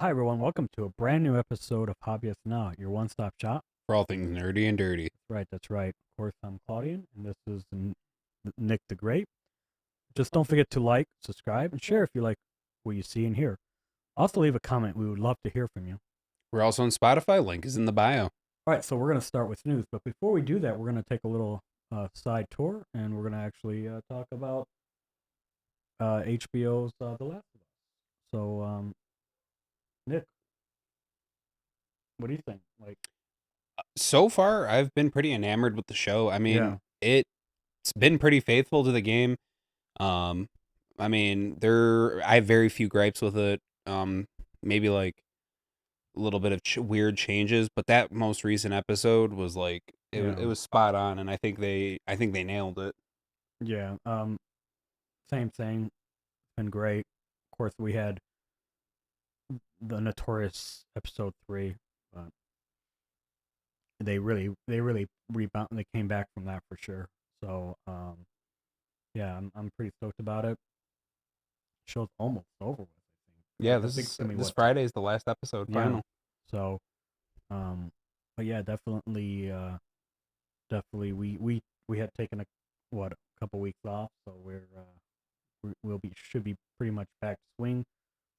Hi, everyone. Welcome to a brand new episode of Hobbyist Now, your one stop shop. For all things nerdy and dirty. That's right. Of course, I'm Klodian, and this is Nick the Great. Just don't forget to like, subscribe, and share if you like what you see and hear. Also, leave a comment. We would love to hear from you. We're also on Spotify. Link is in the bio. All right, so we're going to start with news. But before we do that, we're going to take a little side tour, and we're going to actually talk about HBO's The Last of Us. So, Nick, what do you think? So far, I've been pretty enamored with the show. Yeah. It's been pretty faithful to the game. Um, I have very few gripes with it. Maybe like a little bit of weird changes, but that most recent episode was like it was spot on, and I think they nailed it. Yeah. Same thing. Been great. Of course, we had the notorious episode 3, but they really rebound. They came back from that for sure. So, yeah, I'm pretty stoked about it. Show's almost over with. I think. Yeah, I think it's gonna be this what? Friday is the last episode Yeah. final. So, but yeah, definitely we had taken a couple weeks off, so we'll be should be pretty much back to swing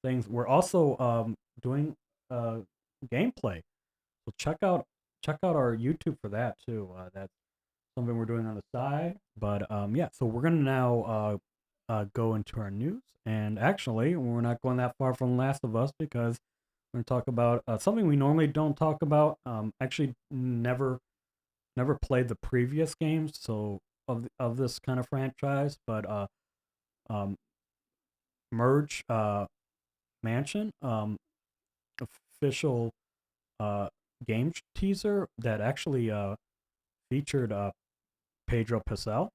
things. We're also doing gameplay. So check out our YouTube for that too. That's something we're doing on the side. But yeah, so we're gonna now go into our news, and actually we're not going that far from Last of Us because we're gonna talk about something we normally don't talk about. Actually, never played the previous games, so of this kind of franchise, but um, Merge Mansion official uh game teaser that actually featured Pedro Pascal,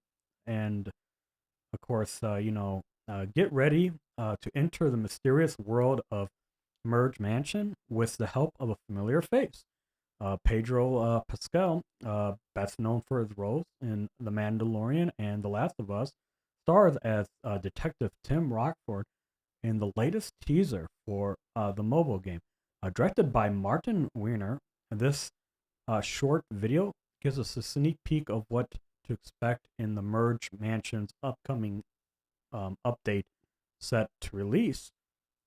and of course, get ready to enter the mysterious world of Merge Mansion with the help of a familiar face. Pedro Pascal, best known for his roles in The Mandalorian and The Last of Us, stars as Detective Tim Rockford in the latest teaser for the mobile game. Directed by Martin Wiener, this short video gives us a sneak peek of what to expect in the Merge Mansion's upcoming update set to release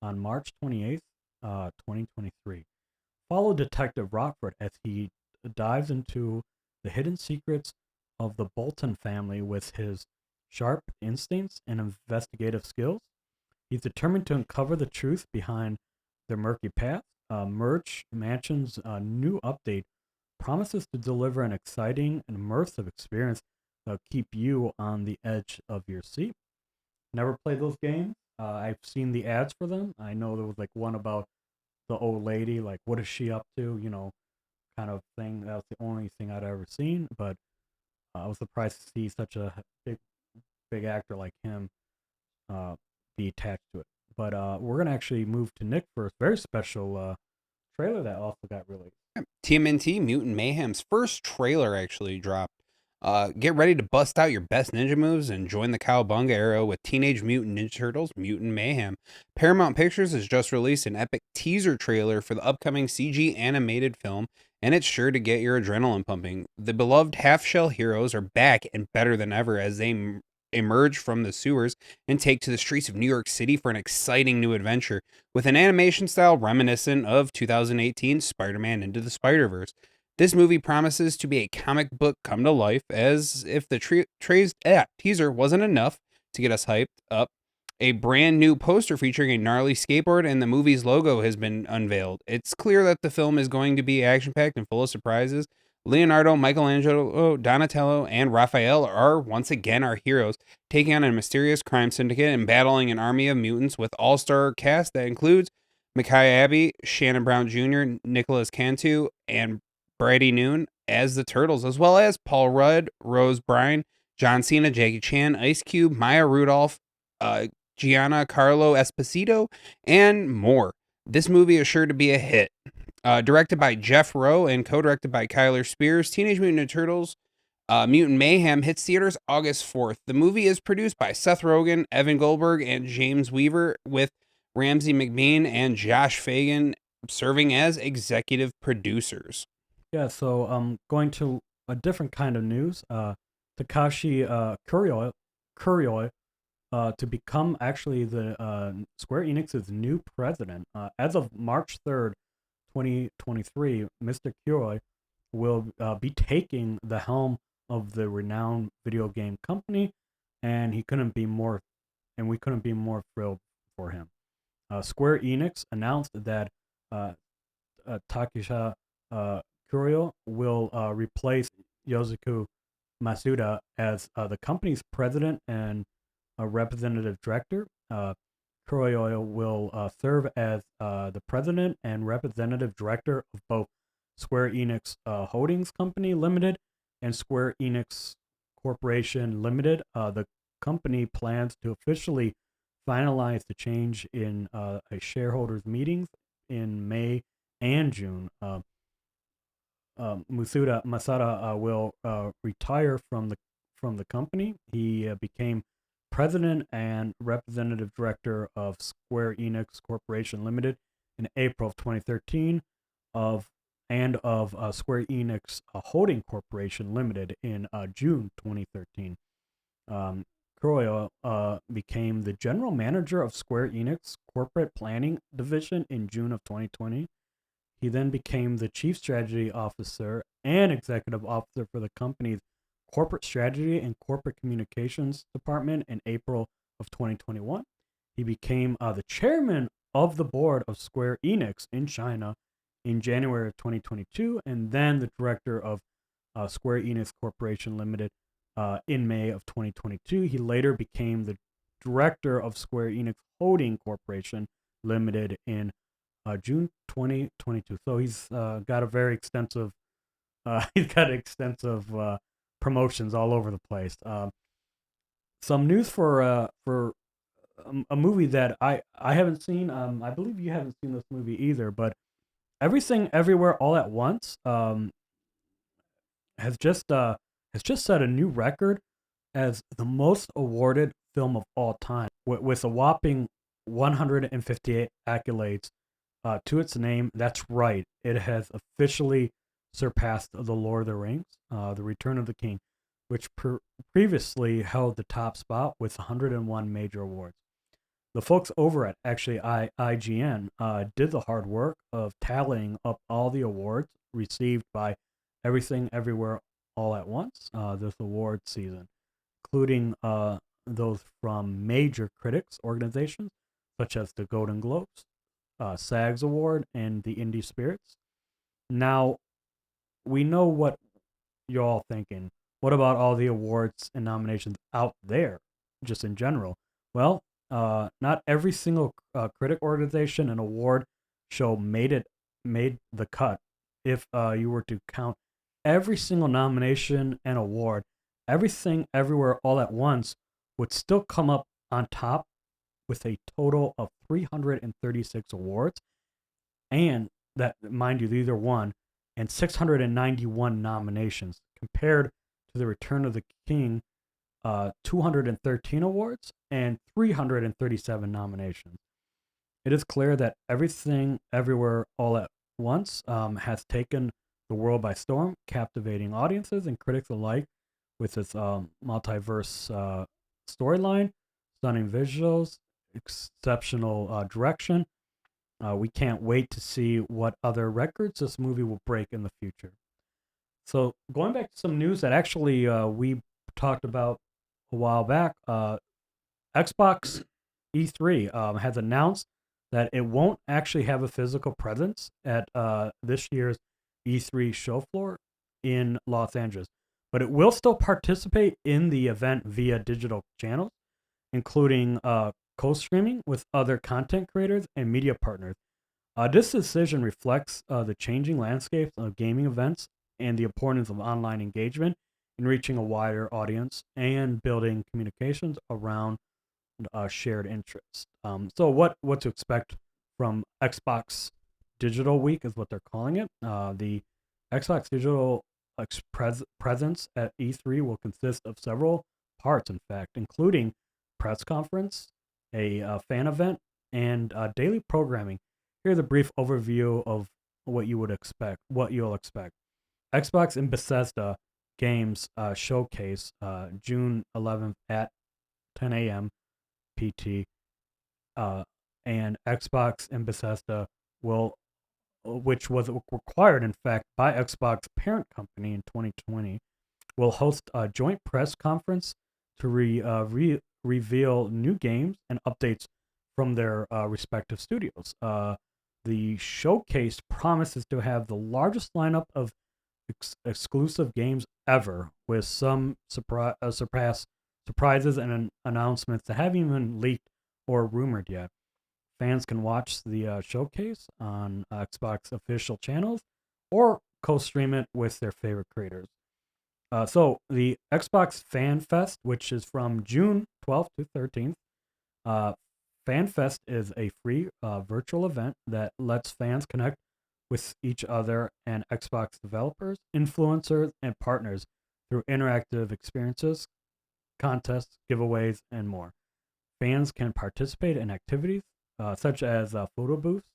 on March 28th, 2023. Follow Detective Rockford as he dives into the hidden secrets of the Bolton family with his sharp instincts and investigative skills. He's determined to uncover the truth behind their murky past. Merge Mansion's new update promises to deliver an exciting and immersive experience that'll keep you on the edge of your seat. Never played those games. I've seen the ads for them. I know there was like one about the old lady, like what is she up to, kind of thing. That was the only thing I'd ever seen, but I was surprised to see such a big actor like him be attached to it. But we're gonna actually move to Nick for a very special trailer that also got released. TMNT Mutant Mayhem's first trailer actually dropped. Get ready to bust out your best ninja moves and join the Cowabunga era with Teenage Mutant Ninja Turtles Mutant Mayhem. Paramount Pictures has just released an epic teaser trailer for the upcoming CG animated film, and it's sure to get your adrenaline pumping. The beloved half-shell heroes are back and better than ever as they emerge from the sewers and take to the streets of New York City for an exciting new adventure with an animation style reminiscent of 2018 Spider-Man Into the Spider-Verse. This movie promises to be a comic book come to life, as if the teaser wasn't enough to get us hyped up. A brand new poster featuring a gnarly skateboard and the movie's logo has been unveiled. It's clear that the film is going to be action packed and full of surprises. Leonardo, Michelangelo, Donatello, and Raphael are once again our heroes, taking on a mysterious crime syndicate and battling an army of mutants with all-star cast that includes Micaiah Abbey, Shannon Brown Jr., Nicholas Cantu, and Brady Noon as the Turtles, as well as Paul Rudd, Rose Byrne, John Cena, Jackie Chan, Ice Cube, Maya Rudolph, Gianna Carlo Esposito, and more. This movie is sure to be a hit. Directed by Jeff Rowe and co-directed by Kyler Spears, Teenage Mutant Ninja Turtles Mutant Mayhem hits theaters August 4th. The movie is produced by Seth Rogen, Evan Goldberg, and James Weaver, with Ramsey McBean and Josh Fagan serving as executive producers. Yeah, so going to a different kind of news. Takashi Kiryu to become actually the Square Enix's new president. As of March 3rd, 2023, Mr. Kiryu will be taking the helm of the renowned video game company, and we couldn't be more thrilled for him. Square Enix announced that uh, Takashi Kiryu will replace Yosuke Masuda as the company's president and a representative director. Kiryu will serve as the president and representative director of both Square Enix Holdings Company Limited and Square Enix Corporation Limited. The company plans to officially finalize the change in a shareholders meetings in May and June. Masada will retire from the company. He became president and representative director of Square Enix Corporation Limited in April of 2013, of Square Enix Holding Corporation Limited in June 2013. Kuroyo became the general manager of Square Enix Corporate Planning Division in June of 2020. He then became the chief strategy officer and executive officer for the company's corporate strategy and corporate communications department in April of 2021. He became the chairman of the board of Square Enix in China in January of 2022, and then the director of Square Enix Corporation Limited in May of 2022. He later became the director of Square Enix Holding Corporation Limited in June 2022. So he's got a very extensive promotions all over the place. Some news for a movie that I haven't seen. I believe you haven't seen this movie either, but Everything Everywhere All at Once has just set a new record as the most awarded film of all time, with a whopping 158 accolades to its name. That's right, it has officially surpassed The Lord of the Rings, The Return of the King, which previously held the top spot with 101 major awards. The folks over at actually IGN did the hard work of tallying up all the awards received by Everything Everywhere All at Once this award season, including those from major critics organizations such as the Golden Globes, SAGs Award, and the Indie Spirits. Now, we know what you're all thinking. What about all the awards and nominations out there, just in general? Well, not every single critic organization and award show made the cut. If you were to count every single nomination and award, Everything Everywhere All at Once would still come up on top with a total of 336 awards, and that, mind you, these are won, and 691 nominations, compared to The Return of the King, 213 awards and 337 nominations. It is clear that Everything Everywhere All at Once has taken the world by storm, captivating audiences and critics alike with its multiverse storyline, stunning visuals, exceptional direction. We can't wait to see what other records this movie will break in the future. So, going back to some news that actually we talked about a while back, Xbox E3 has announced that it won't actually have a physical presence at this year's E3 show floor in Los Angeles, but it will still participate in the event via digital channels, including co-streaming with other content creators and media partners. This decision reflects the changing landscape of gaming events and the importance of online engagement in reaching a wider audience and building communications around shared interests. So what to expect from Xbox Digital Week is what they're calling it. The Xbox Digital presence at E3 will consist of several parts, in fact, including press conference, a fan event, and daily programming. Here's a brief overview of what you'll expect. Xbox and Bethesda Games showcase June 11th at 10 a.m. PT, and Xbox and Bethesda will, which was required in fact by Xbox parent company in 2020, will host a joint press conference to reveal new games and updates from their respective studios. The showcase promises to have the largest lineup of exclusive games ever, with some surprises and announcements that haven't even leaked or rumored yet. Fans can watch the showcase on Xbox official channels or co-stream it with their favorite creators. So the Xbox Fan Fest, which is from June 12th to 13th, Fan Fest is a free virtual event that lets fans connect with each other and Xbox developers, influencers, and partners through interactive experiences, contests, giveaways, and more. Fans can participate in activities such as photo booths,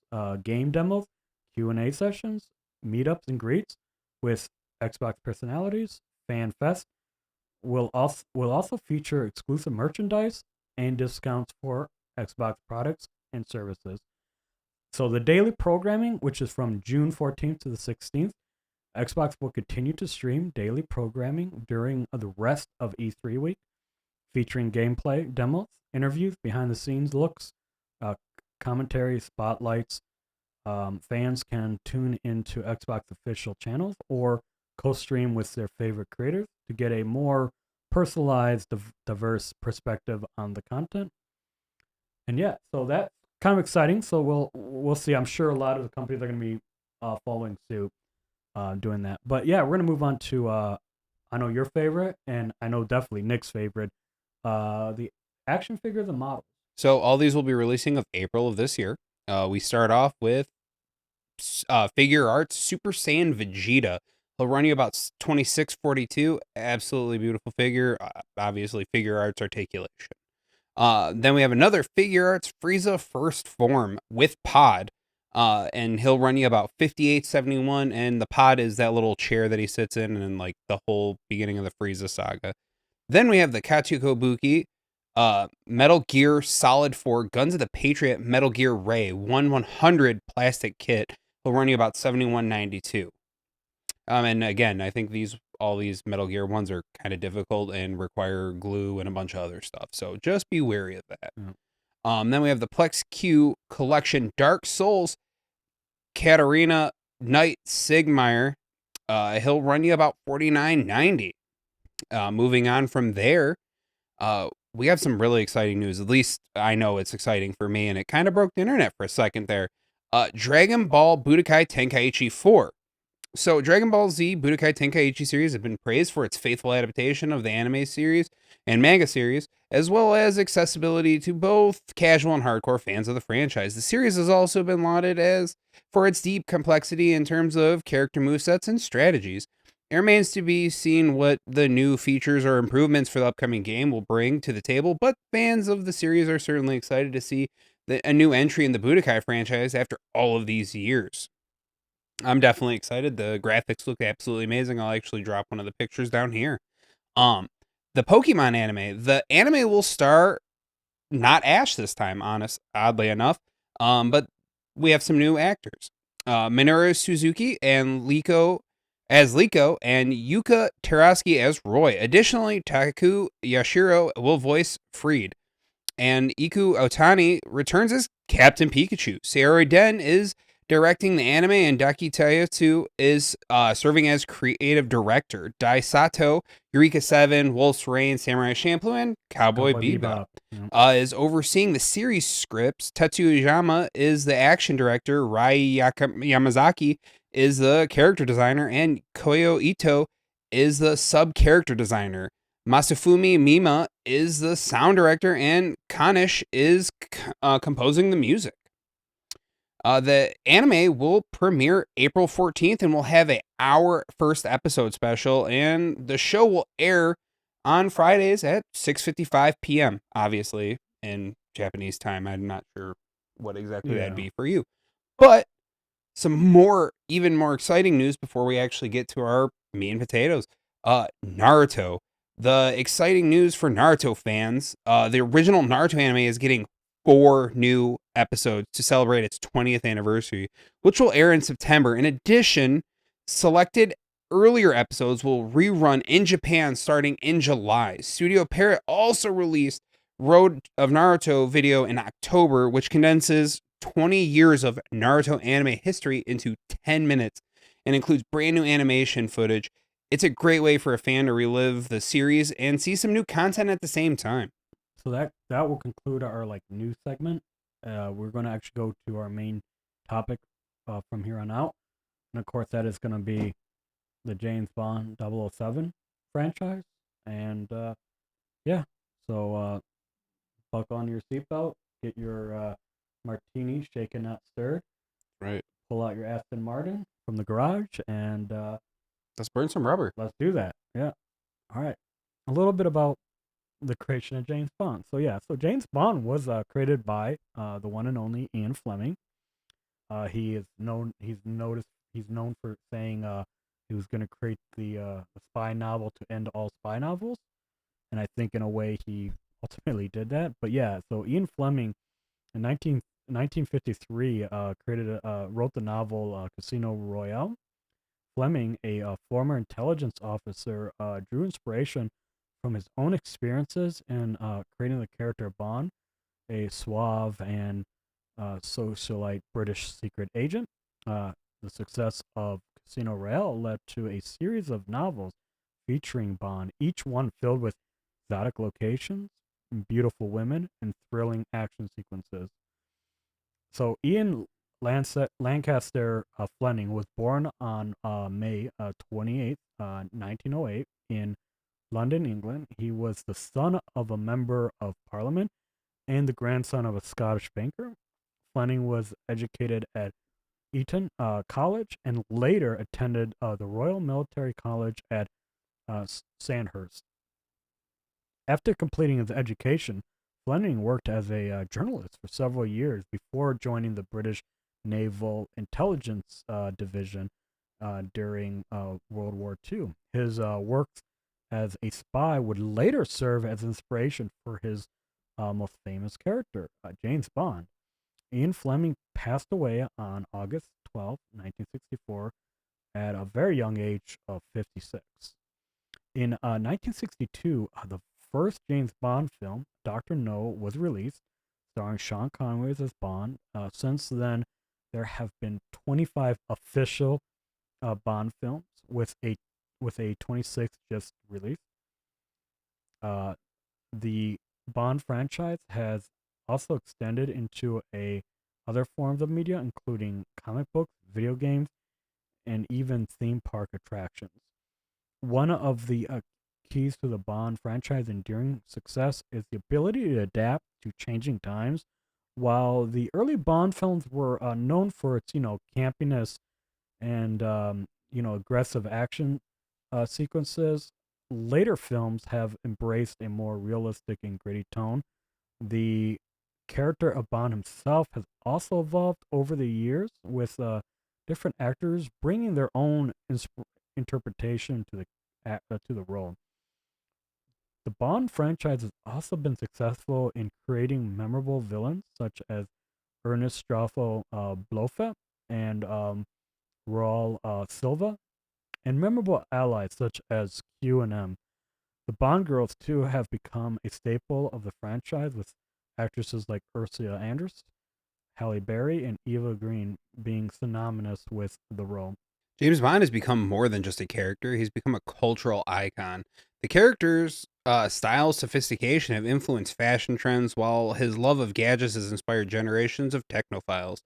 game demos, Q&A sessions, meetups and greets with Xbox personalities. Fan Fest will also feature exclusive merchandise and discounts for Xbox products and services. So the daily programming, which is from June 14th to the 16th, Xbox will continue to stream daily programming during the rest of E3 week, featuring gameplay, demos, interviews, behind-the-scenes looks, commentary, spotlights. Fans can tune into Xbox official channels or co-stream with their favorite creators to get a more personalized, diverse perspective on the content. And yeah, so that's kind of exciting. So we'll see. I'm sure a lot of the companies are going to be following suit, doing that. But yeah, we're going to move on to I know your favorite, and I know definitely Nick's favorite, the action figures and models. So all these will be releasing of April of this year. We start off with Figure Arts Super Saiyan Vegeta. He'll run you about $26.42. Absolutely beautiful figure. Obviously, Figure Arts articulation. Then we have another Figure Arts Frieza First Form with Pod. And he'll run you about $58.71. And the Pod is that little chair that he sits in like the whole beginning of the Frieza saga. Then we have the Kachikobuki Metal Gear Solid 4 Guns of the Patriot Metal Gear Ray 1/100 plastic kit. Will run you about $71.92. And again, I think all these Metal Gear ones are kind of difficult and require glue and a bunch of other stuff. So just be wary of that. Then we have the Plex Q Collection Dark Souls Katarina Knight Sigmire. He'll run you about $49.90. Moving on from there, we have some really exciting news. At least I know it's exciting for me, and it kind of broke the internet for a second there. Dragon Ball Budokai Tenkaichi 4. So Dragon Ball Z Budokai Tenkaichi series have been praised for its faithful adaptation of the anime series and manga series, as well as accessibility to both casual and hardcore fans of the franchise. The series has also been lauded as for its deep complexity in terms of character movesets and strategies. It remains to be seen what the new features or improvements for the upcoming game will bring to the table, but fans of the series are certainly excited to see a new entry in the Budokai franchise after all of these years. I'm definitely excited. The graphics look absolutely amazing. I'll actually drop one of the pictures down here. The Pokemon anime. The anime will star not Ash this time, oddly enough. But we have some new actors. Minoru Suzuki and Liko and Yuka Teraski as Roy. Additionally, Takaku Yashiro will voice Freed. And Iku Otani returns as Captain Pikachu. Sayori Den is directing the anime, and Daki Tayasu is serving as creative director. Dai Sato, Eureka 7, Wolf's Rain, Samurai Champloo, and Cowboy Bebop is overseeing the series scripts. Tetsuya Yama is the action director. Rai Yamazaki is the character designer, and Koyo Ito is the sub-character designer. Masafumi Mima is the sound director, and Kanish is composing the music. The anime will premiere April 14th and will have our first episode special, and the show will air on Fridays at 6:55 p.m., obviously, in Japanese time. I'm not sure what exactly Yeah. that'd be for you. But some even more exciting news before we actually get to our meat and potatoes. Naruto. The exciting news for Naruto fans, the original Naruto anime is getting 4 new episodes to celebrate its 20th anniversary, which will air in September. In addition, selected earlier episodes will rerun in Japan starting in July. Studio Parrot also released Road of Naruto video in October, which condenses 20 years of Naruto anime history into 10 minutes and includes brand new animation footage. It's a great way for a fan to relive the series and see some new content at the same time. So that will conclude our like news segment. We're going to actually go to our main topic from here on out, and of course that is going to be the James Bond 007 franchise. And yeah, so buckle on your seatbelt, get your martini shaken not stirred, Right. pull out your Aston Martin from the garage, and Let's burn some rubber. let's do that. Yeah. All right. A little bit about the creation of James Bond. So yeah, so James Bond was created by the one and only Ian Fleming. He is known. He's known for saying he was going to create the spy novel to end all spy novels, and I think in a way he ultimately did that. But yeah, so Ian Fleming in 1953 wrote the novel Casino Royale. Fleming, a former intelligence officer, drew inspiration from his own experiences in creating the character Bond, a suave and socialite British secret agent. The success of Casino Royale led to a series of novels featuring Bond, each one filled with exotic locations, beautiful women, and thrilling action sequences. So Ian Lancaster Fleming was born on May 28th, 1908 in London, England. He was the son of a member of parliament and the grandson of a Scottish banker. Fleming was educated at Eton College and later attended the Royal Military College at Sandhurst. After completing his education, Fleming worked as a journalist for several years before joining the British Naval Intelligence Division during World War II. His work as a spy would later serve as inspiration for his most famous character, James Bond. Ian Fleming passed away on August 12th, 1964, at a very young age of 56. In 1962, the first James Bond film, Dr. No, was released, starring Sean Connery as Bond. Since then, there have been 25 official Bond films, with a 26th just released. The Bond franchise has also extended into other forms of media, including comic books, video games, and even theme park attractions. One of the keys to the Bond franchise enduring success is the ability to adapt to changing times. While the early Bond films were known for its, campiness and aggressive action sequences, later films have embraced a more realistic and gritty tone. The character of Bond himself has also evolved over the years, with different actors bringing their own interpretation to the role. The Bond franchise has also been successful in creating memorable villains such as Ernest Straffel Blofeld and Raul Silva, and memorable allies such as Q and M. The Bond girls, too, have become a staple of the franchise, with actresses like Ursula Andress, Halle Berry, and Eva Green being synonymous with the role. James Bond has become more than just a character. He's become a cultural icon. The character's style, sophistication have influenced fashion trends, while his love of gadgets has inspired generations of technophiles.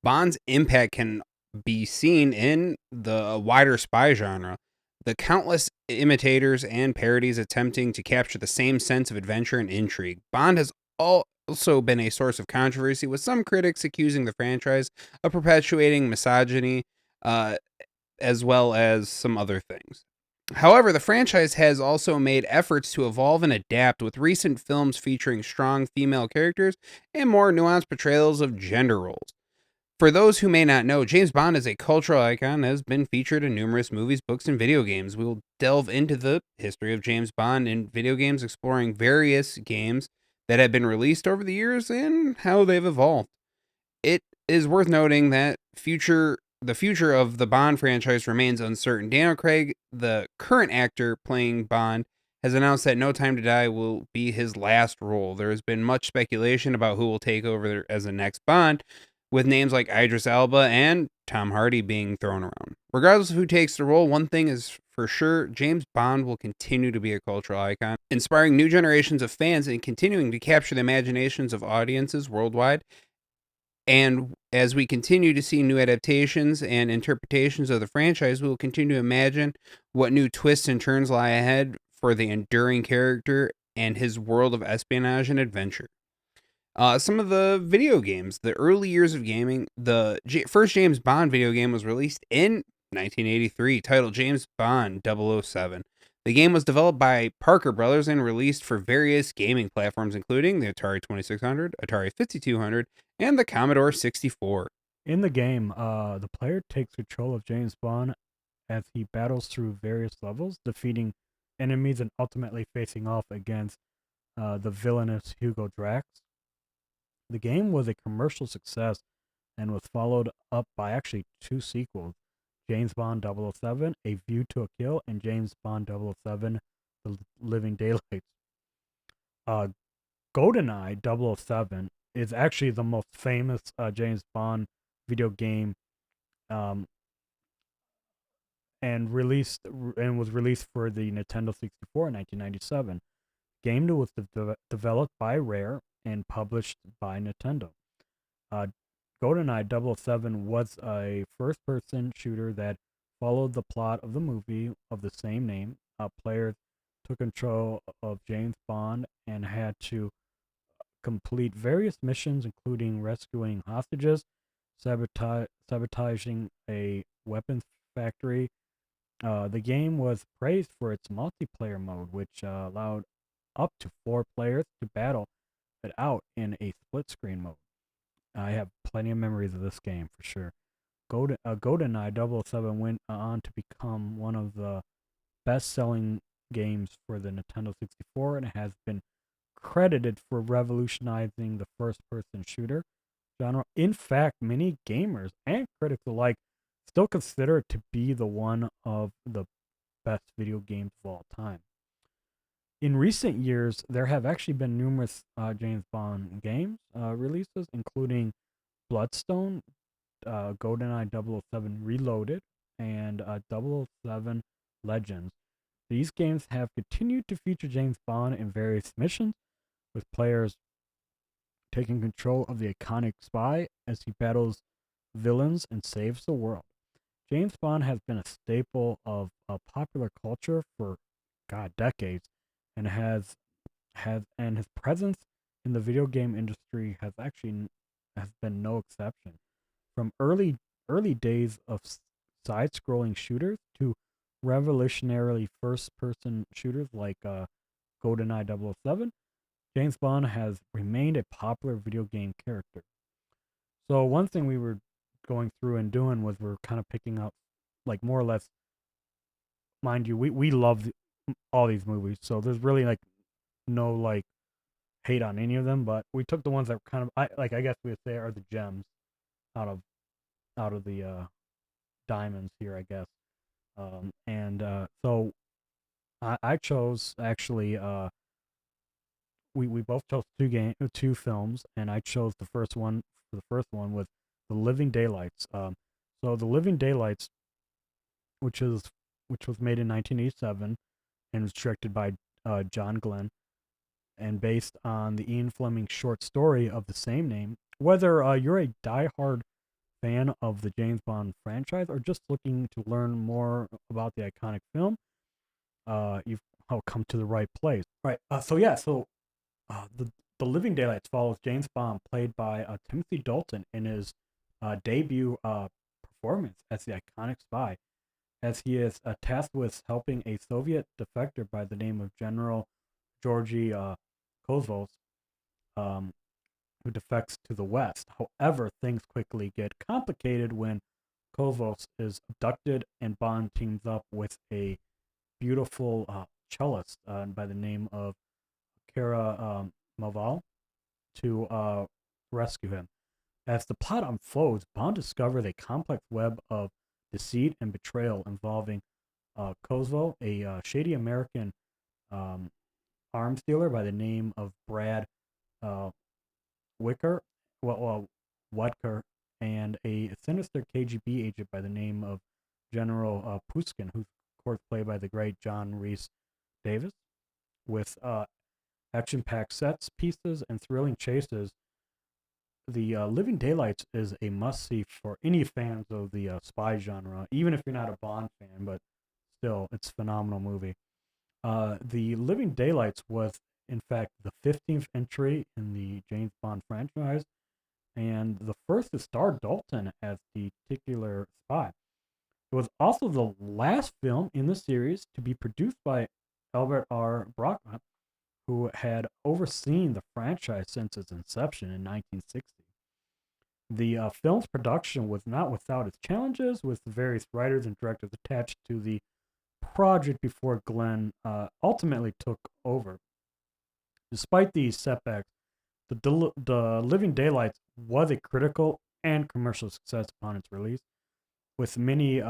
Bond's impact can be seen in the wider spy genre. The countless imitators and parodies attempting to capture the same sense of adventure and intrigue. Bond has also been a source of controversy, with some critics accusing the franchise of perpetuating misogyny, uh, as well as some other things. However, the franchise has also made efforts to evolve and adapt, with recent films featuring strong female characters and more nuanced portrayals of gender roles. For those who may not know, James Bond is a cultural icon that has been featured in numerous movies, books, and video games. We will delve into the history of James Bond in video games, exploring various games that have been released over the years and how they've evolved. It is worth noting that the future of the Bond franchise remains uncertain. Daniel Craig, the current actor playing Bond, has announced that No Time to Die will be his last role. There has been much speculation about who will take over as the next Bond, with names like Idris Elba and Tom Hardy being thrown around. Regardless of who takes the role, one thing is for sure: James Bond will continue to be a cultural icon, inspiring new generations of fans and continuing to capture the imaginations of audiences worldwide. And as we continue to see new adaptations and interpretations of the franchise, we will continue to imagine what new twists and turns lie ahead for the enduring character and his world of espionage and adventure. Some of the video games, the early years of gaming, the first James Bond video game was released in 1983, titled James Bond 007. The game was developed by Parker Brothers and released for various gaming platforms, including the Atari 2600, Atari 5200, and the Commodore 64. In the game, the player takes control of James Bond as he battles through various levels, defeating enemies and ultimately facing off against the villainous Hugo Drax. The game was a commercial success and was followed up by actually two sequels: James Bond 007, A View to a Kill, and James Bond 007, The Living Daylights. Uh, GoldenEye 007 is actually the most famous James Bond video game, um, and was released for the Nintendo 64 in 1997. Game was developed by Rare and published by Nintendo. Uh, GoldenEye 007 was a first-person shooter that followed the plot of the movie of the same name. Players took control of James Bond and had to complete various missions, including rescuing hostages, sabotaging a weapons factory. The game was praised for its multiplayer mode, which allowed up to 4 players to battle it out in a split screen mode. I have plenty of memories of this game for sure. GoldenEye 007 went on to become one of the best selling games for the Nintendo 64 and has been credited for revolutionizing the first person shooter genre. In fact, many gamers and critics alike still consider it to be the one of the best video games of all time. In recent years, there have actually been numerous James Bond games releases, including Bloodstone, GoldenEye 007 Reloaded, and 007 Legends. These games have continued to feature James Bond in various missions, with players taking control of the iconic spy as he battles villains and saves the world. James Bond has been a staple of popular culture for decades, and his presence in the video game industry has been no exception. From early days of side-scrolling shooters to revolutionary first-person shooters like GoldenEye 007, James Bond has remained a popular video game character. So one thing we were going through and doing was we're kind of picking up, like, more or less, mind you, we love all these movies, so there's really like no like hate on any of them, but we took the ones that kind of I guess we would say are the gems out of the diamonds here, I guess. And so I chose actually we both chose two films, and I chose the first one. The first one was The Living Daylights. So The Living Daylights, which is which was made in 1987 and was directed by John Glenn, and based on the Ian Fleming short story of the same name. Whether you're a diehard fan of the James Bond franchise or just looking to learn more about the iconic film, you've come to the right place. Right. The Living Daylights follows James Bond, played by Timothy Dalton, in his debut performance as the iconic spy. as he is tasked with helping a Soviet defector by the name of General Georgy Kozlov, um, who defects to the West. However, things quickly get complicated when Kozlov is abducted and Bond teams up with a beautiful cellist by the name of Kara Maval to rescue him. As the plot unfolds, Bond discovers a complex web of deceit and betrayal involving Kozlo, a shady American um, arms dealer by the name of Brad uh, Wicker, Wutker, and a sinister KGB agent by the name of General Puskin, who's of course played by the great John Rhys Davis, with action-packed sets, pieces, and thrilling chases. The Living Daylights is a must-see for any fans of the spy genre, even if you're not a Bond fan, but still, it's a phenomenal movie. The Living Daylights was, in fact, the 15th entry in the James Bond franchise, and the first to star Dalton as the titular spy. It was also the last film in the series to be produced by Albert R. Broccoli, who had overseen the franchise since its inception in 1960. The film's production was not without its challenges, with the various writers and directors attached to the project before Glenn ultimately took over. Despite these setbacks, the Living Daylights was a critical and commercial success upon its release, with many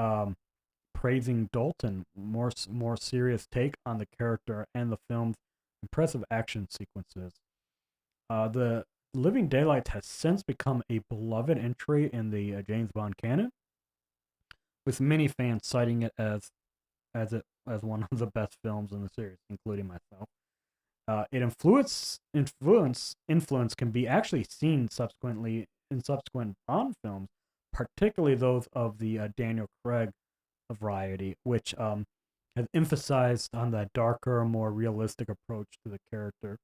praising Dalton more serious take on the character and the film's impressive action sequences. The Living Daylights has since become a beloved entry in the James Bond canon, with many fans citing it as one of the best films in the series, including myself. It influence can be actually seen subsequently in subsequent Bond films, particularly those of the Daniel Craig variety, which has emphasized on that darker, more realistic approach to the character.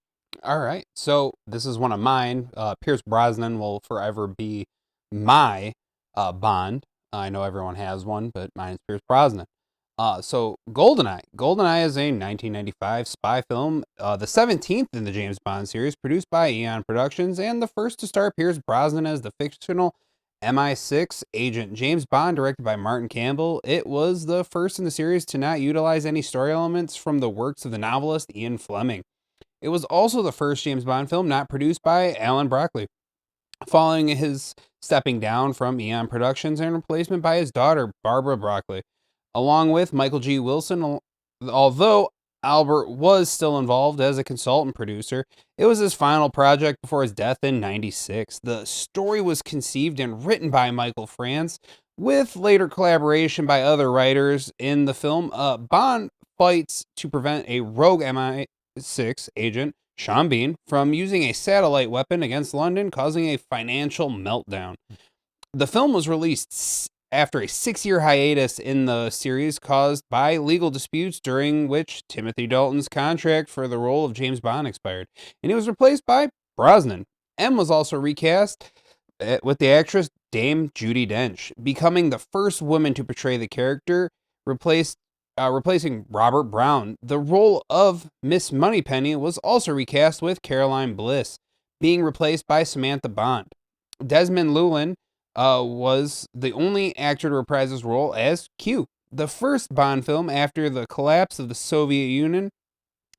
All right. So this is one of mine. Pierce Brosnan will forever be my Bond. I know everyone has one, but mine is Pierce Brosnan. So GoldenEye. GoldenEye is a 1995 spy film, the 17th in the James Bond series, produced by Eon Productions, and the first to star Pierce Brosnan as the fictional MI6 agent James Bond, directed by Martin Campbell. It was the first in the series to not utilize any story elements from the works of the novelist Ian Fleming. It was also the first James Bond film not produced by Alan Broccoli, following his stepping down from Eon Productions and replacement by his daughter, Barbara Broccoli, along with Michael G. Wilson. Although Albert was still involved as a consultant producer, it was his final project before his death in '96. The story was conceived and written by Michael France, with later collaboration by other writers in the film. Bond fights to prevent a rogue MI6 agent, Sean Bean, from using a satellite weapon against London, causing a financial meltdown. The film was released after a 6-year hiatus in the series caused by legal disputes, during which Timothy Dalton's contract for the role of James Bond expired, and he was replaced by Brosnan. M was also recast with the actress Dame Judi Dench, becoming the first woman to portray the character, replacing Robert Brown. The role of Miss Moneypenny was also recast with Caroline Bliss, being replaced by Samantha Bond. Desmond Llewellyn was the only actor to reprise his role as Q, the first Bond film after the collapse of the Soviet Union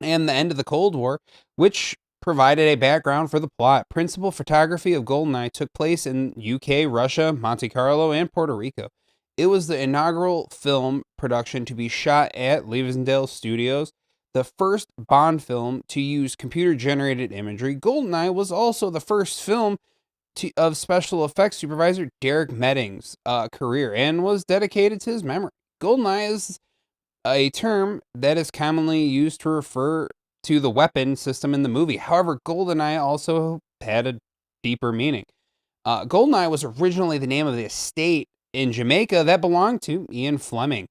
and the end of the Cold War, which provided a background for the plot. Principal photography of GoldenEye took place in UK, Russia, Monte Carlo, and Puerto Rico. It was the inaugural film production to be shot at Leavesdale Studios, the first Bond film to use computer-generated imagery. GoldenEye was also the first film of special effects supervisor Derek Medding's career, and was dedicated to his memory. GoldenEye is a term that is commonly used to refer to the weapon system in the movie. However, GoldenEye also had a deeper meaning. GoldenEye was originally the name of the estate in Jamaica that belonged to Ian Fleming,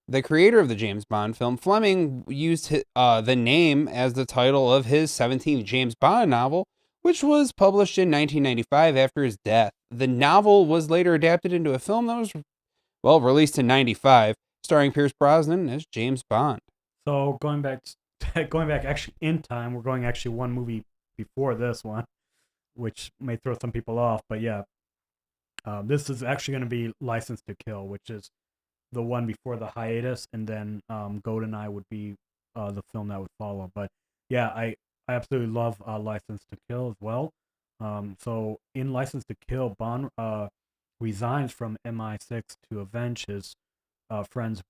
the creator of the James Bond film. Fleming used the name as the title of his 17th James Bond novel, which was published in 1995 after his death. The novel was later adapted into a film that was, released in '95, starring Pierce Brosnan as James Bond. So going back, going back actually in time, we're going actually one movie before this one, which may throw some people off. But yeah, this is actually going to be License to Kill, which is the one before the hiatus, and then GoldenEye would be the film that would follow. But yeah, I absolutely love License to Kill as well. So in License to Kill, Bond resigns from MI6 to avenge his friend's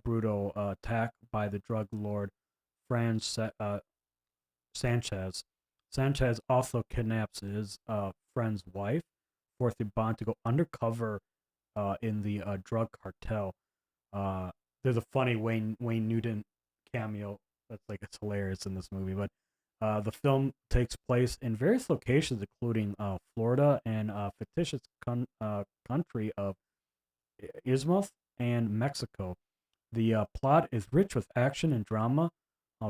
brutal attack by the drug lord Sanchez. Sanchez also kidnaps his friend's wife, forcing Bond to go undercover in the drug cartel. There's a funny Wayne Newton cameo that's like it's hilarious in this movie. But the film takes place in various locations, including Florida and fictitious country of Isthmus and Mexico. The plot is rich with action and drama,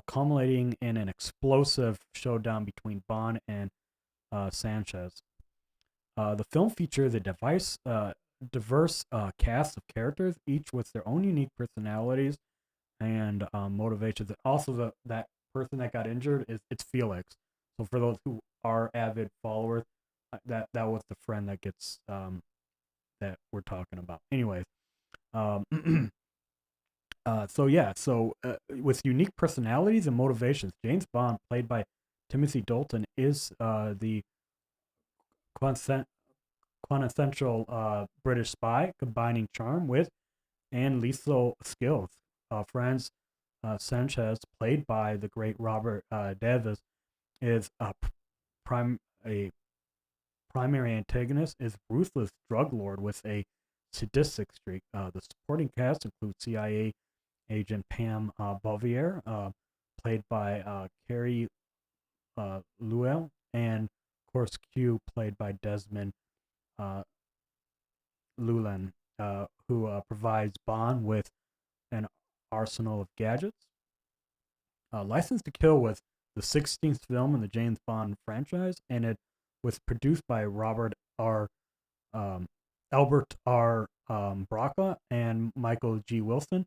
culminating in an explosive showdown between Bond and Sanchez. The film features a diverse cast of characters, each with their own unique personalities and motivations. And also, that person that got injured it's Felix. So for those who are avid followers, that was the friend that gets that we're talking about. Anyways, um, with unique personalities and motivations, James Bond, played by Timothy Dalton, is the quintessential British spy, combining charm with and lethal skills. Franz Sanchez, played by the great Robert Davis, is a primary antagonist, is ruthless drug lord with a sadistic streak. The supporting cast includes CIA agent Pam Bouvier, played by Carrie Lewell, and of course Q, played by Desmond Llewellyn, who provides Bond with an arsenal of gadgets. License to Kill was the 16th film in the James Bond franchise, and it was produced by Albert R. Braca and Michael G. Wilson.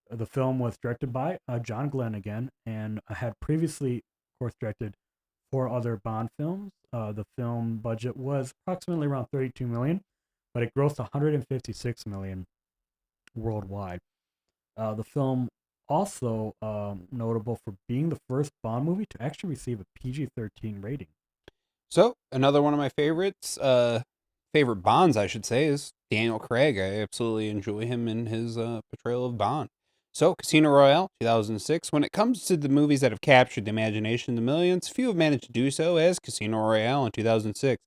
The film was directed by John Glenn again, and had previously, of course, directed 4 other Bond films. The film budget was approximately around $32 million, but it grossed $156 million worldwide. The film also notable for being the first Bond movie to actually receive a PG-13 rating. So another one of my favorites, favorite Bonds, I should say, is Daniel Craig. I absolutely enjoy him in his portrayal of Bond. So Casino Royale, 2006. When it comes to the movies that have captured the imagination of the millions, few have managed to do so as Casino Royale in 2006.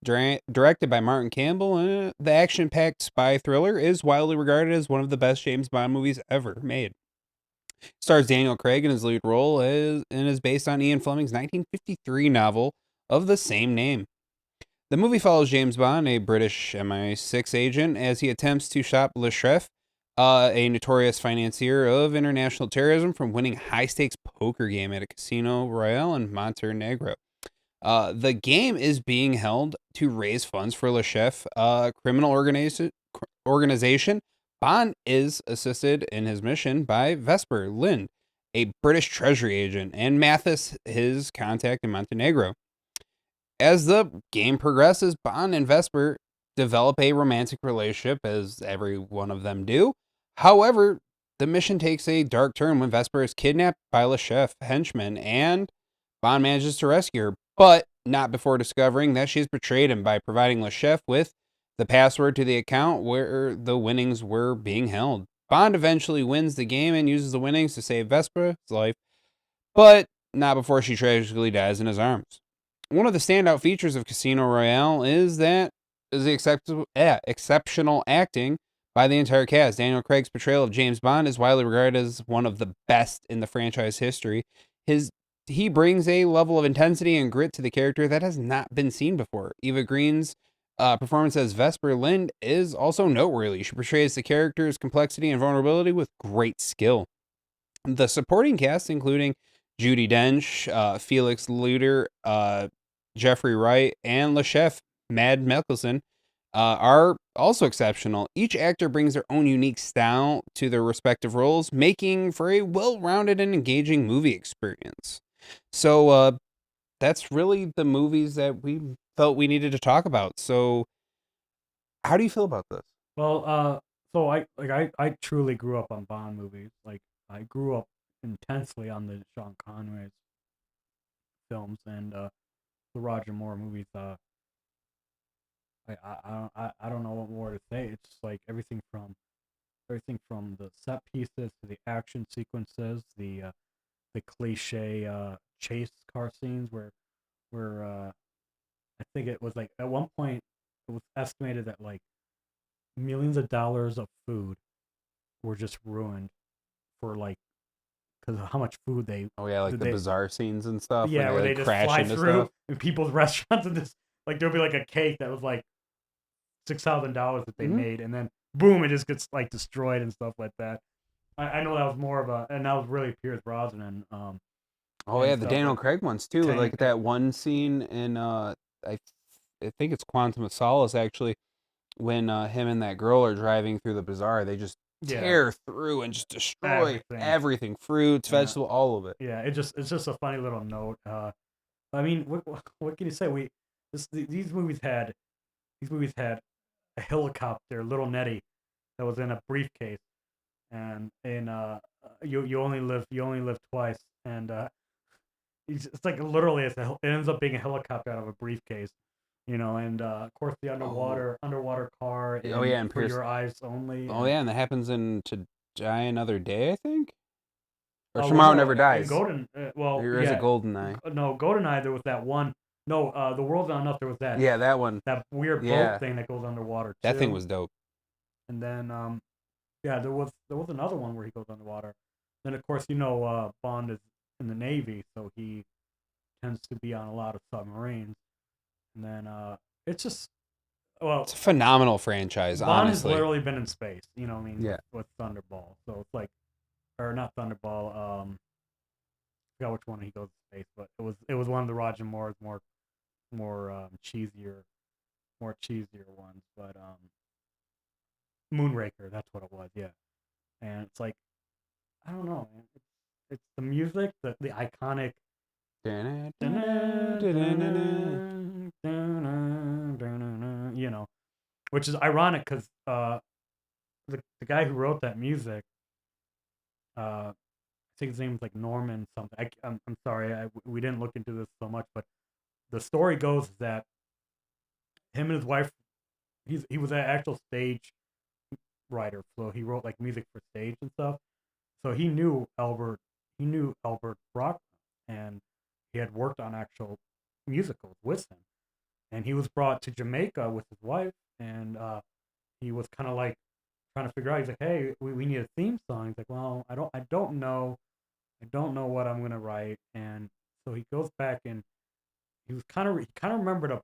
Directed by Martin Campbell, the action-packed spy thriller is widely regarded as one of the best James Bond movies ever made. Stars Daniel Craig in his lead role and is based on Ian Fleming's 1953 novel of the same name. The movie follows James Bond, a British MI6 agent, as he attempts to stop Le Chef, a notorious financier of international terrorism, from winning a high-stakes poker game at a casino royale in Montenegro. The game is being held to raise funds for Le Chef, a criminal organization. Bond is assisted in his mission by Vesper Lynd, a British treasury agent, and Mathis, his contact in Montenegro. As the game progresses, Bond and Vesper develop a romantic relationship, as every one of them do. However, the mission takes a dark turn when Vesper is kidnapped by Le Chef henchmen, and Bond manages to rescue her, but not before discovering that she's betrayed him by providing Le Chef with the password to the account where the winnings were being held. Bond eventually wins the game and uses the winnings to save Vesper's life, but not before she tragically dies in his arms. One of the standout features of Casino Royale is the exceptional acting by the entire cast. Daniel Craig's portrayal of James Bond is widely regarded as one of the best in the franchise history. He brings a level of intensity and grit to the character that has not been seen before. Eva Green's performance as Vesper Lynd is also noteworthy. She portrays the character's complexity and vulnerability with great skill. The supporting cast, including Judi Dench, Felix Leiter, Jeffrey Wright, and Le Chef Mad Mikkelsen, are also exceptional. Each actor brings their own unique style to their respective roles, making for a well-rounded and engaging movie experience. So that's really the movies that we felt we needed to talk about. So how do you feel about this? Well, so I truly grew up on Bond movies. Like I grew up intensely on the Sean Connery's films and the Roger Moore movies. I don't know what more to say. It's like everything from the set pieces to the action sequences, the cliche chase car scenes where I think it was like at one point it was estimated that like millions of dollars of food were just ruined for like because of how much food Oh yeah, like did the they bizarre scenes and stuff where yeah they where they like just crash fly into through stuff. in people's restaurants and just like there'll be like a cake that was like $6,000 that they Hmm. made and then boom it just gets like destroyed and stuff like that. I know that was more of a and that was really Pierce Brosnan Oh and yeah, the stuff Daniel like Craig ones too. Tank. Like that one scene in I I think it's Quantum of Solace actually, when him and that girl are driving through the bazaar, they just Yeah, tear through and just destroy everything. everything, fruits, Uh, vegetable, all of it. yeah, it's just a funny little note. I mean, what can you say? These movies had a helicopter, little Nettie, that was in a briefcase, and you only live twice, and it's like literally it ends up being a helicopter out of a briefcase, and of course the Oh, underwater car oh and yeah, and for Pierce. your eyes only, Oh and yeah, and that happens in To Die Another Day, I think, or well Tomorrow no Never in Dies, Golden well or is it yeah Goldeneye? no Goldeneye there was that one no the world's not enough there was Yeah, that one. that weird boat Yeah, thing that goes underwater that thing too, was dope. and then yeah there was another one where he goes underwater. Then of course Bond is in the Navy, so he tends to be on a lot of submarines. And then it's just well It's a phenomenal franchise, Bond has honestly. literally been in space, I mean Yeah. with Thunderball. So it's like or not Thunderball, I forgot which one he goes to space, but it was one of the Roger Moore's more cheesier ones. But Moonraker, that's what it was, yeah. And it's like I don't know, man. It's the music, the iconic you know, which is ironic because the guy who wrote that music, I think his name is like Norman something. I'm sorry, we didn't look into this so much, but the story goes that him and his wife, he was an actual stage writer, so he wrote like music for stage and stuff. So he knew Albert Brock, and he had worked on actual musicals with him. And he was brought to Jamaica with his wife, and he was kind of like trying to figure out. He's like, "Hey, we need a theme song." He's like, "Well, I don't know what I'm gonna write." And so he goes back and he kind of remembered a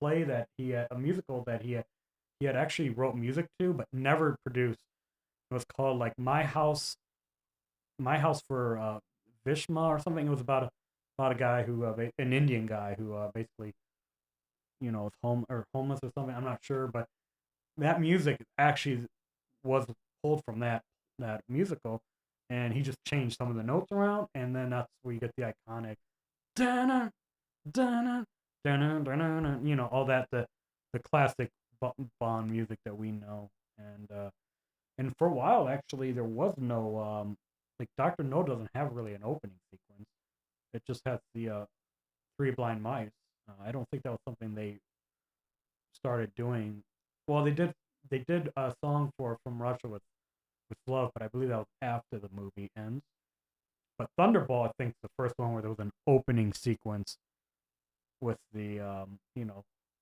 play that a musical that he had actually wrote music to, but never produced. It was called like My House for Vishma or something. It was about a guy who an Indian guy who basically is homeless or something. I'm not sure, but that music actually was pulled from that musical, and he just changed some of the notes around, and then that's where you get the iconic dun dun dun all that the classic Bond music that we know, and for a while actually there was no like Doctor No doesn't have really an opening sequence. It just has the Three Blind Mice. I don't think that was something they started doing. Well, they did a song for From Russia with Love, but I believe that was after the movie ends. But Thunderball, I think, is the first one where there was an opening sequence with the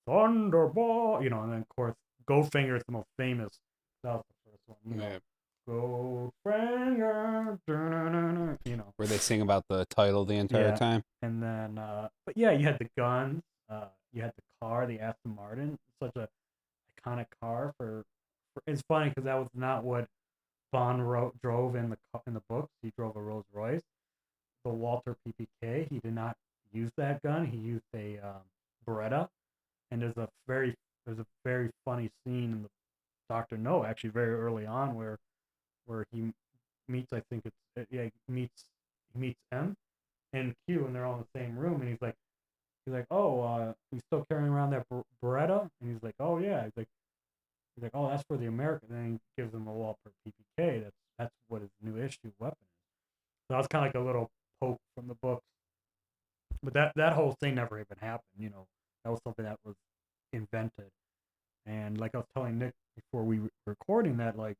Thunderball, and then of course Goldfinger is the most famous. That was the first one. Yeah. Goldfinger, Where they sing about the title the entire Yeah, time. and then but yeah, you had the guns, you had the car, the Aston Martin, such a iconic car for it's funny because that was not what Bond drove in the books. He drove a Rolls Royce, the Walter PPK. He did not use that gun. He used a Beretta, and there's a very there's a very funny scene in the Doctor No actually very early on where he meets, I think it's yeah, he meets M and Q, and they're all in the same room, and he's like, oh, he's still carrying around that Beretta, and he's like, oh yeah, he's like, oh, that's for the American, and then he gives him a Walter PPK. That's what his new issue weapon is. So that was kind of like a little poke from the books, but that whole thing never even happened. That was something that was invented, and like I was telling Nick before we were recording that, like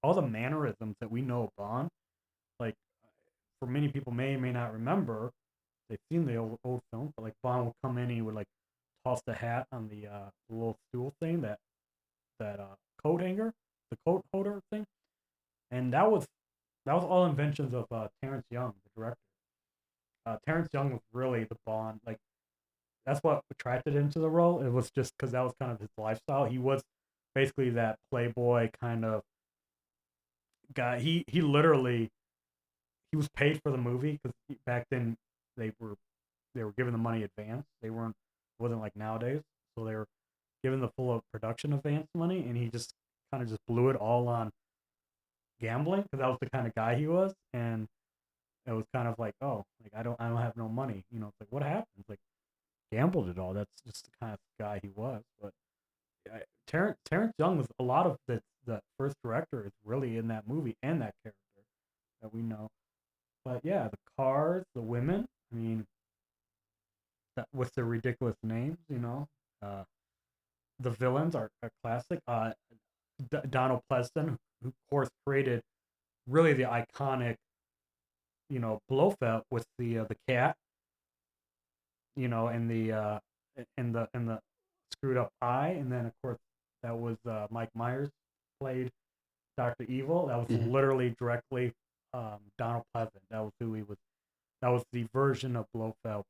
all the mannerisms that we know of Bond, like for many people may or may not remember, they've seen the old films, but like Bond would come in and he would like toss the hat on the little stool thing, that coat hanger, the coat holder thing, and that was all inventions of Terrence Young, the director. Terrence Young was really the Bond, like that's what attracted him to the role. It was just because that was kind of his lifestyle. He was basically that playboy kind of guy. He literally he was paid for the movie because back then they were they were given the money advance. They weren't wasn't like nowadays, so they were given the full of production advance money, and he just kind of just blew it all on gambling because that was the kind of guy he was, and it was kind of like, oh, like I don't have no money, It's like what happened? It's like gambled it all. That's just the kind of guy he was. But Terrence Young was a lot of the first director is really in that movie and that character that we know. But yeah, the cars, the women. I mean, that with the ridiculous names. Uh, the villains are classic. Donald Pleasant, who of course created really the iconic, Blofeld with the cat, and the screwed up eye, and then of course that was Mike Myers played Doctor Evil. That was Mhm. literally directly Donald Pleasant. That was who he was. That was the version of Blofeld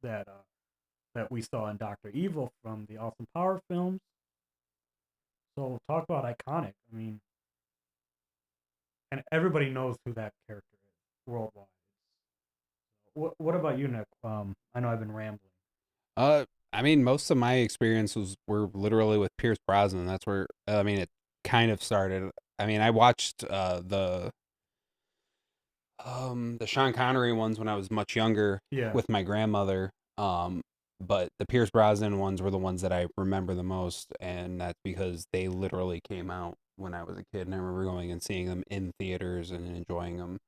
that we saw in Doctor Evil from the Austin Power films. So talk about iconic. I mean, and everybody knows who that character is worldwide. What about you, Nick? I know I've been rambling. Uh, I mean, most of my experiences were literally with Pierce Brosnan. That's where I mean it kind of started. I mean, I watched the Sean Connery ones when I was much younger Yeah, with my grandmother. But the Pierce Brosnan ones were the ones that I remember the most, and that's because they literally came out when I was a kid, and I remember going and seeing them in theaters and enjoying them,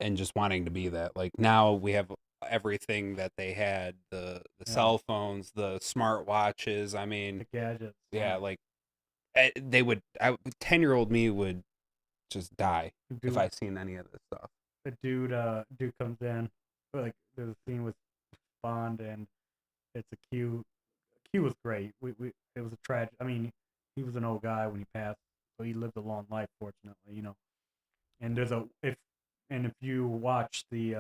and just wanting to be that. Like now we have everything that they had, the yeah, cell phones, the smart watches. I mean, the gadgets. yeah, like they would. 10-year-old me would just die if Dude, I seen any of this stuff. a dude comes in, like there's a scene with Bond and it's a Q. Q was great. We it was a tragic. I mean, he was an old guy when he passed, so he lived a long life, fortunately. And there's a if you watch the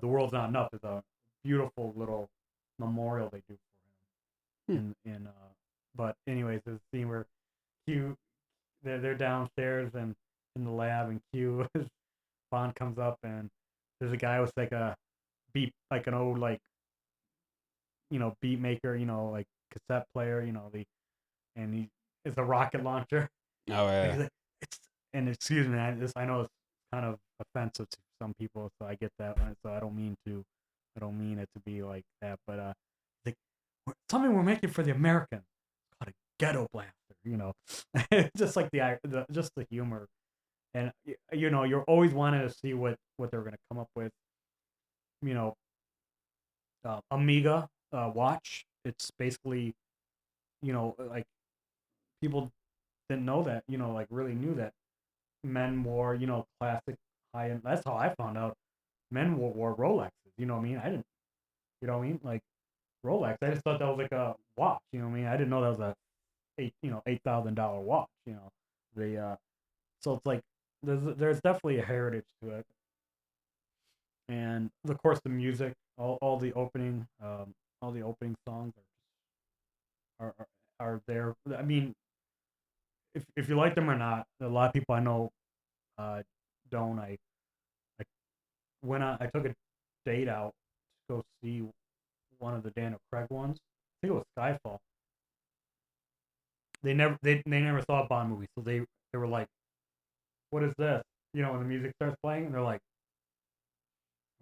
world's not enough is a beautiful little memorial they do for Hmm. him but anyways, there's a scene where Q they're downstairs and in the lab, and Q Bond comes up, and there's a guy with like a beat, like an old, like, beat maker, like cassette player, and he it's a rocket launcher. Oh Like, yeah. he's like, it's and excuse me, I know it's kind of offensive to some people, so I get that. So I don't mean it to be like that, but like, something we're making for the Americans, called a ghetto blaster. Just like just the humor, and you're always wanting to see what they're gonna come up with. You know, Amiga watch. It's basically, like people didn't know that. Like really knew that men wore, classic high end. That's how I found out men wore Rolexes. You know what I mean? I didn't. You know what I mean? Like Rolex. I just thought that was like a watch. You know what I mean? I didn't know that was a $8,000 watch. The so it's like there's definitely a heritage to it, and of course the music, all the opening songs are there. I mean, if you like them or not, a lot of people I know uh, don't. I took a date out to go see one of the Daniel Craig ones. I think it was Skyfall. They never saw a Bond movie, so they were like, "What is this?" You know, when the music starts playing, and they're like,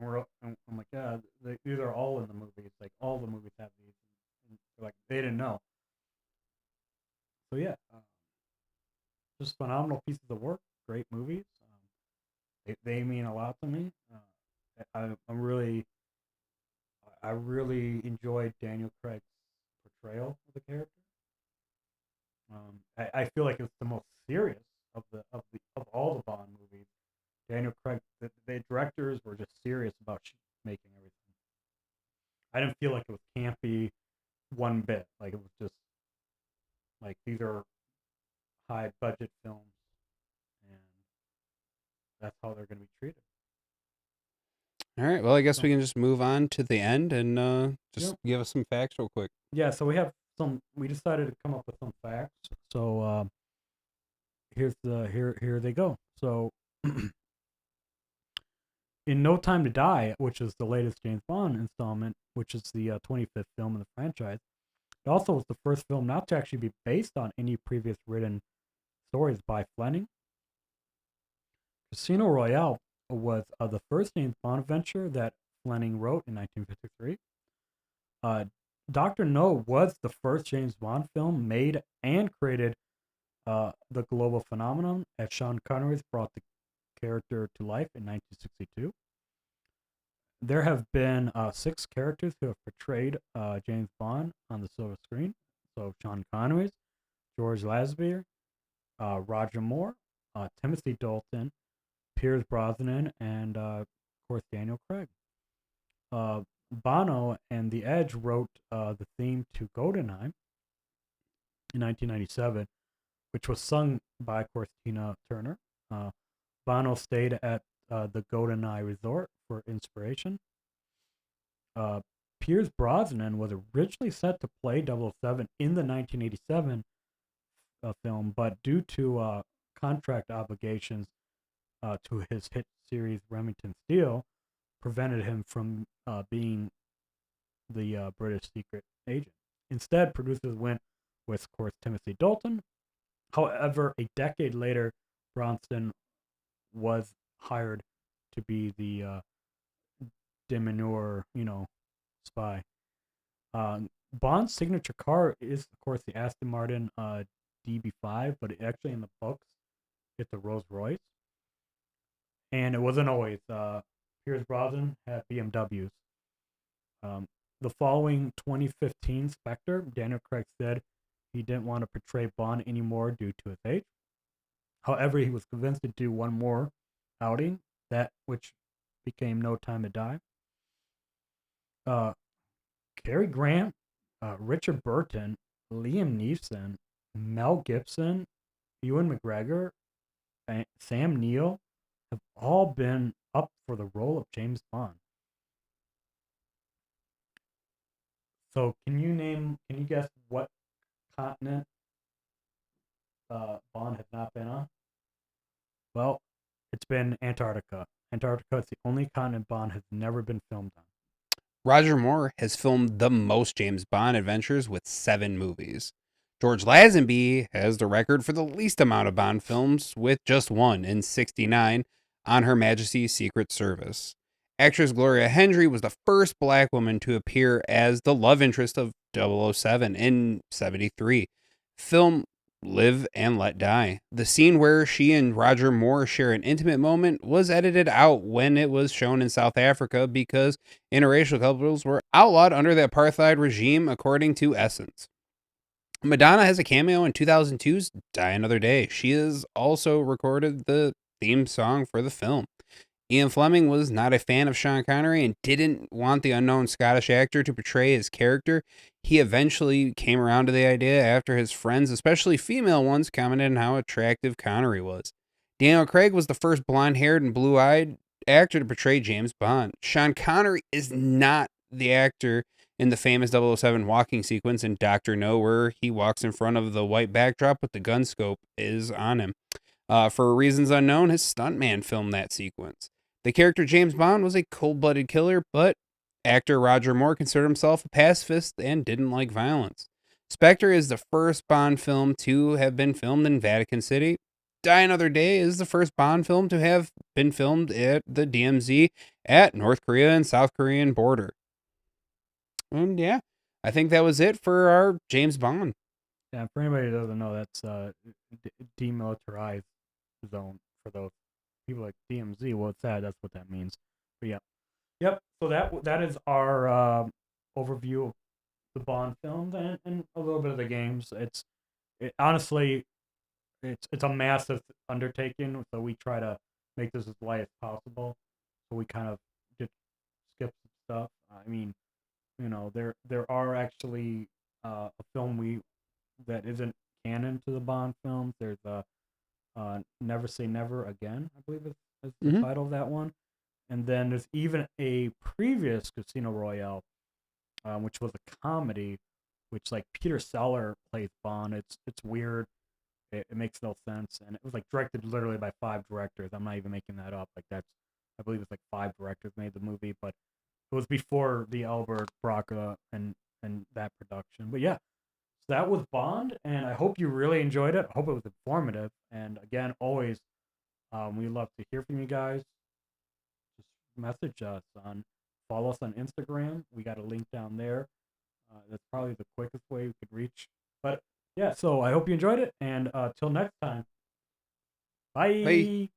I'm like, "Yeah, these are all in the movies. Like all the movies have these." And they're like they didn't know. So yeah, just phenomenal pieces of work, great movies. They mean a lot to me. I really enjoyed Daniel Craig's portrayal of the character. I feel like it's the most serious of all the Bond movies. Daniel Craig, the directors were just serious about making everything. I didn't feel like it was campy one bit. Like it was just like these are high budget films, and that's how they're going to be treated. All right. Well, I guess So, we can just move on to the end and just yeah, give us some facts real quick. yeah. So we have some. We decided to come up with some facts. So here they go. So in No Time to Die, which is the latest James Bond installment, which is the 25th film in the franchise, it also was the first film not to actually be based on any previous written stories by Fleming. Casino Royale was the first James Bond adventure that Fleming wrote in 1953. Dr. No was the first James Bond film made and created the global phenomenon, as Sean Connery brought the character to life in 1962. There have been 6 characters who have portrayed James Bond on the silver screen. So Sean Connery, George Lazenby, Roger Moore, Timothy Dalton, Pierce Brosnan, and of course Daniel Craig. Bono and The Edge wrote the theme to GoldenEye in 1997, which was sung by, of course, Tina Turner. Bono stayed at the GoldenEye Resort for inspiration. Pierce Brosnan was originally set to play 007 in the 1987 film, but due to contract obligations to his hit series Remington Steele, prevented him from being the British secret agent. Instead, producers went with, of course, Timothy Dalton. However, a decade later, Bronston was hired to be the diminuer, spy. Bond's signature car is, of course, the Aston Martin DB5, but actually in the books, it's a Rolls Royce. And it wasn't always. Pierce Brosnan had BMWs. The following 2015 Spectre, Daniel Craig said he didn't want to portray Bond anymore due to his age. However, he was convinced to do one more outing, that which became No Time to Die. Cary Grant, Richard Burton, Liam Neeson, Mel Gibson, Ewan McGregor, and Sam Neill have all been up for the role of James Bond. So, can you guess what continent Bond has not been on? Well, it's been Antarctica. Antarctica is the only continent Bond has never been filmed on. Roger Moore has filmed the most James Bond adventures with 7 movies. George Lazenby has the record for the least amount of Bond films with just 1 in 69 on Her Majesty's Secret Service. Actress Gloria Hendry was the first black woman to appear as the love interest of 007 in 73. Film Live and Let Die. The scene where she and Roger Moore share an intimate moment was edited out when it was shown in South Africa because interracial couples were outlawed under the apartheid regime, according to Essence. Madonna has a cameo in 2002's Die Another Day. She has also recorded the theme song for the film. Ian Fleming was not a fan of Sean Connery and didn't want the unknown Scottish actor to portray his character. He eventually came around to the idea after his friends, especially female ones, commented on how attractive Connery was. Daniel Craig was the first blonde-haired and blue-eyed actor to portray James Bond. Sean Connery is not the actor in the famous 007 walking sequence in Dr. No, where he walks in front of the white backdrop with the gun scope is on him. For reasons unknown, his stuntman filmed that sequence. The character James Bond was a cold-blooded killer, but Actor Roger Moore considered himself a pacifist and didn't like violence. Spectre is the first Bond film to have been filmed in Vatican City. Die Another Day is the first Bond film to have been filmed at the DMZ at North Korea and South Korean border. And yeah, I think that was it for our James Bond. Yeah, for anybody who doesn't know, that's demilitarized zone for those people like DMZ. What's that? That's what that means. But yeah, yep. So that is our overview of the Bond films and a little bit of the games. Honestly, it's a massive undertaking, so we try to make this as light as possible. So we kind of just skip some stuff. I mean, there are actually a film that isn't canon to the Bond films. There's Never Say Never Again, I believe is the title of that one. And then there's even a previous Casino Royale, which was a comedy, which like Peter Sellers plays Bond. It's weird. It makes no sense, and it was like directed literally by 5 directors. I'm not even making that up. Like I believe it's like 5 directors made the movie, but it was before the Albert Braca and that production. But yeah, so that was Bond, and I hope you really enjoyed it. I hope it was informative. And again, always, we love to hear from you guys. Just message us follow us on Instagram. We got a link down there. That's probably the quickest way we could reach. But yeah, so I hope you enjoyed it, and till next time, bye. Bye.